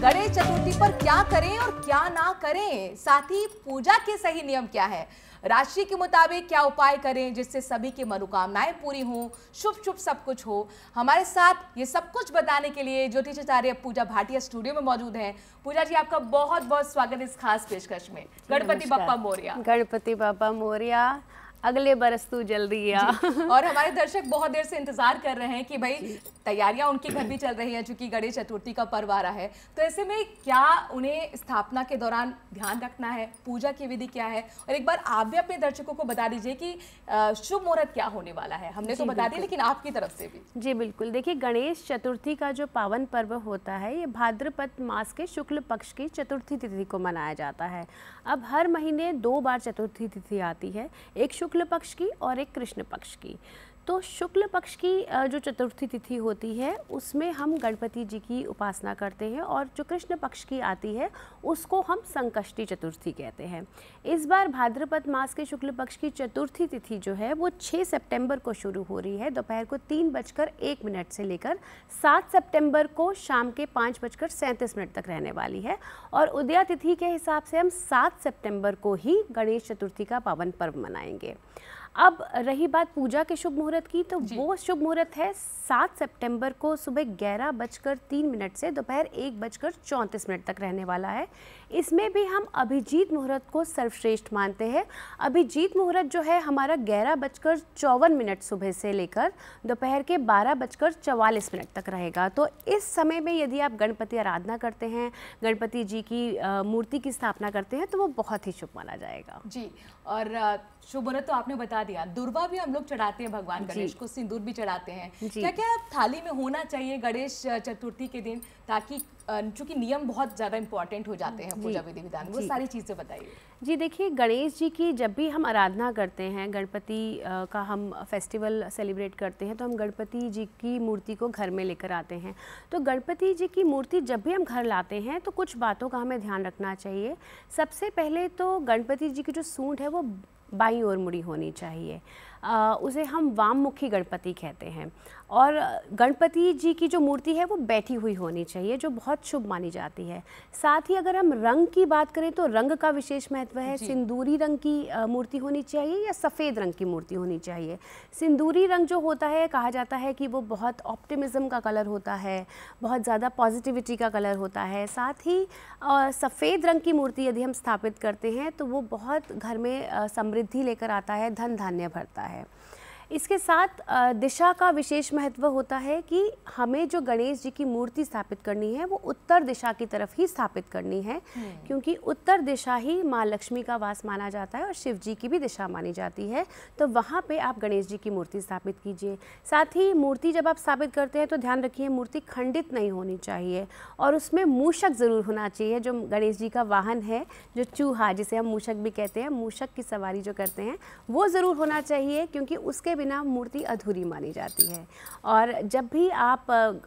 गणेश चतुर्थी पर क्या करें और क्या ना करें, साथ ही पूजा के सही नियम क्या है, राशि के मुताबिक क्या उपाय करें जिससे सभी की मनोकामनाएं पूरी हों, शुभ शुभ सब कुछ हो। हमारे साथ ये सब कुछ बताने के लिए ज्योतिषाचार्य पूजा भाटिया स्टूडियो में मौजूद हैं। पूजा जी, आपका बहुत बहुत स्वागत इस खास पेशकश में। गणपति बप्पा मोरया। गणपति बप्पा मोरया, अगले बरस तू जल्दी आ। और हमारे दर्शक बहुत देर से इंतजार कर रहे हैं कि भाई तैयारियां उनके घर भी चल रही हैं, चूंकि गणेश चतुर्थी का पर्व आ रहा है, तो ऐसे में क्या उन्हें स्थापना के दौरान ध्यान रखना है, पूजा की विधि क्या है, और एक बार आप भी अपने दर्शकों को बता दीजिए कि शुभ मुहूर्त क्या होने वाला है। हमने तो बता दिया, लेकिन आपकी तरफ से भी। जी बिल्कुल, देखिए गणेश चतुर्थी का जो पावन पर्व होता है, ये भाद्रपद मास के शुक्ल पक्ष की चतुर्थी तिथि को मनाया जाता है। अब हर महीने 2 बार चतुर्थी तिथि आती है, एक शुक्ल पक्ष की और एक कृष्ण पक्ष की। तो शुक्ल पक्ष की जो चतुर्थी तिथि होती है उसमें हम गणपति जी की उपासना करते हैं, और जो कृष्ण पक्ष की आती है उसको हम संकष्टी चतुर्थी कहते हैं। इस बार भाद्रपद मास के शुक्ल पक्ष की चतुर्थी तिथि जो है वो 6 सितंबर को शुरू हो रही है, दोपहर को 3:01 से लेकर 7 सितंबर को शाम के 5:37 तक रहने वाली है। और उदया तिथि के हिसाब से हम 7 सितंबर को ही गणेश चतुर्थी का पावन पर्व मनाएंगे। अब रही बात पूजा के शुभ मुहूर्त की, तो वो शुभ मुहूर्त है 7 सितंबर को सुबह 11:03 से दोपहर 1:34 तक रहने वाला है। इसमें भी हम अभिजीत मुहूर्त को सर्वश्रेष्ठ मानते हैं। अभिजीत मुहूर्त जो है हमारा 11:54 सुबह से लेकर दोपहर के 12:44 तक रहेगा। तो इस समय में यदि आप गणपति आराधना करते हैं, गणपति जी की मूर्ति की स्थापना करते हैं, तो वो बहुत ही शुभ माना जाएगा। जी, और शुभ मुहूर्त तो आपने बता दिया। दुर्वा भी हम लोग चढ़ाते हैं भगवान गणेश को, सिंदूर भी चढ़ाते हैं। क्या क्या थाली में होना चाहिए गणेश चतुर्थी के दिन, ताकि चूंकि नियम बहुत ज़्यादा इंपॉर्टेंट हो जाते हैं पूजा विधि विधान, वो सारी चीज़ें बताइए। जी देखिए, गणेश जी की जब भी हम आराधना करते हैं, गणपति का हम फेस्टिवल सेलिब्रेट करते हैं, तो हम गणपति जी की मूर्ति को घर में लेकर आते हैं। तो गणपति जी की मूर्ति जब भी हम घर लाते हैं तो कुछ बातों का हमें ध्यान रखना चाहिए। सबसे पहले तो गणपति जी की जो सूंड है वो बाईं ओर मुड़ी होनी चाहिए। उसे हम वाममुखी गणपति कहते हैं। और गणपति जी की जो मूर्ति है वो बैठी हुई होनी चाहिए, जो बहुत शुभ मानी जाती है। साथ ही अगर हम रंग की बात करें तो रंग का विशेष महत्व है। सिंदूरी रंग की मूर्ति होनी चाहिए या सफ़ेद रंग की मूर्ति होनी चाहिए। सिंदूरी रंग जो होता है, कहा जाता है कि वो बहुत ऑप्टिमिज्म का कलर होता है, बहुत ज़्यादा पॉजिटिविटी का कलर होता है। साथ ही सफ़ेद रंग की मूर्ति यदि हम स्थापित करते हैं तो वो बहुत घर में समृद्धि लेकर आता है, धन धान्य भरता है। इसके साथ दिशा का विशेष महत्व होता है कि हमें जो गणेश जी की मूर्ति स्थापित करनी है वो उत्तर दिशा की तरफ ही स्थापित करनी है, क्योंकि उत्तर दिशा ही माँ लक्ष्मी का वास माना जाता है और शिव जी की भी दिशा मानी जाती है। तो वहाँ पे आप गणेश जी की मूर्ति स्थापित कीजिए। साथ ही मूर्ति जब आप स्थापित करते हैं तो ध्यान रखिए मूर्ति खंडित नहीं होनी चाहिए, और उसमें मूषक ज़रूर होना चाहिए। जो गणेश जी का वाहन है, जो चूहा जिसे हम मूषक भी कहते हैं, मूषक की सवारी जो करते हैं, वो ज़रूर होना चाहिए, क्योंकि उसके बिना मूर्ति अधूरी मानी जाती है। और जब भी आप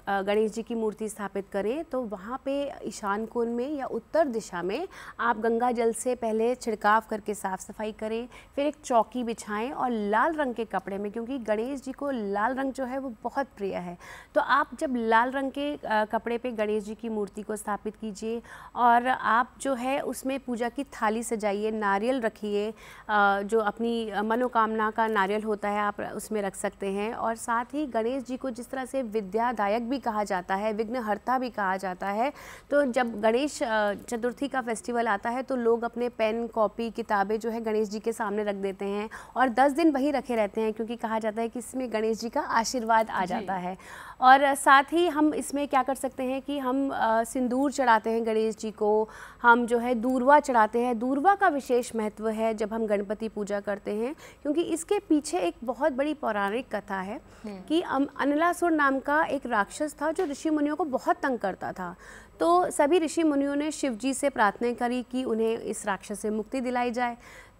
गणेश जी की मूर्ति स्थापित करें तो वहाँ पे ईशान कोण में या उत्तर दिशा में आप गंगा जल से पहले छिड़काव करके साफ़ सफाई करें, फिर एक चौकी बिछाएं और लाल रंग के कपड़े में, क्योंकि गणेश जी को लाल रंग जो है वो बहुत प्रिय है, तो आप जब लाल रंग के कपड़े पे गणेश जी की मूर्ति को स्थापित कीजिए। और आप जो है उसमें पूजा की थाली सजाइए, नारियल रखिए, जो अपनी मनोकामना का नारियल होता है आप उसमें रख सकते हैं। और साथ ही गणेश जी को जिस तरह से विद्यादायक भी कहा जाता है, विघ्नहर्ता भी कहा जाता है, तो जब गणेश चतुर्थी का फेस्टिवल आता है तो लोग अपने पेन, कॉपी, किताबें जो है गणेश जी के सामने रख देते हैं और 10 दिन वही रखे रहते हैं, क्योंकि कहा जाता है कि इसमें गणेश जी का आशीर्वाद आ जाता है। और साथ ही हम इसमें क्या कर सकते हैं कि हम सिंदूर चढ़ाते हैं गणेश जी को, हम जो है दूर्वा चढ़ाते हैं। दूर्वा का विशेष महत्व है जब हम गणपति पूजा करते हैं, क्योंकि इसके पीछे एक बहुत बड़ी पौराणिक कथा है कि अनलासुर नाम का एक राक्षस था जो ऋषि मुनियों को बहुत तंग करता था। तो सभी ऋषि मुनियों ने शिव जी से प्रार्थना करी कि उन्हें इस राक्षस से मुक्ति दिलाई जाए।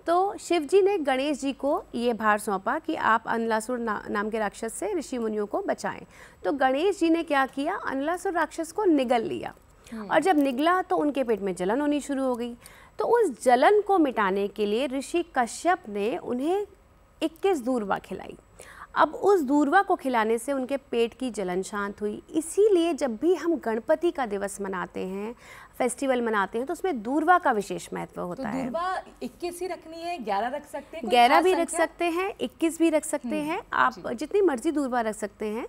तो शिव जी ने गणेश जी को ये भार सौंपा कि आप अनलासुर नाम के राक्षस से ऋषि मुनियों को बचाएं। तो गणेश जी ने क्या किया, अनलासुर राक्षस को निगल लिया, और जब निगला तो उनके पेट में जलन होनी शुरू हो गई। तो उस जलन को मिटाने के लिए ऋषि कश्यप ने उन्हें 21 दूर्वा खिलाई। अब उस दूर्वा को खिलाने से उनके पेट की जलन शांत हुई। इसीलिए जब भी हम गणपति का दिवस मनाते हैं, फेस्टिवल मनाते हैं, तो उसमें दूर्वा का विशेष महत्व होता है। दूर्वा 21 ही रखनी है, 11 रख सकते हैं, 11 भी रख सकते हैं, 21 भी रख सकते हैं, आप जितनी मर्जी दूर्वा रख सकते हैं।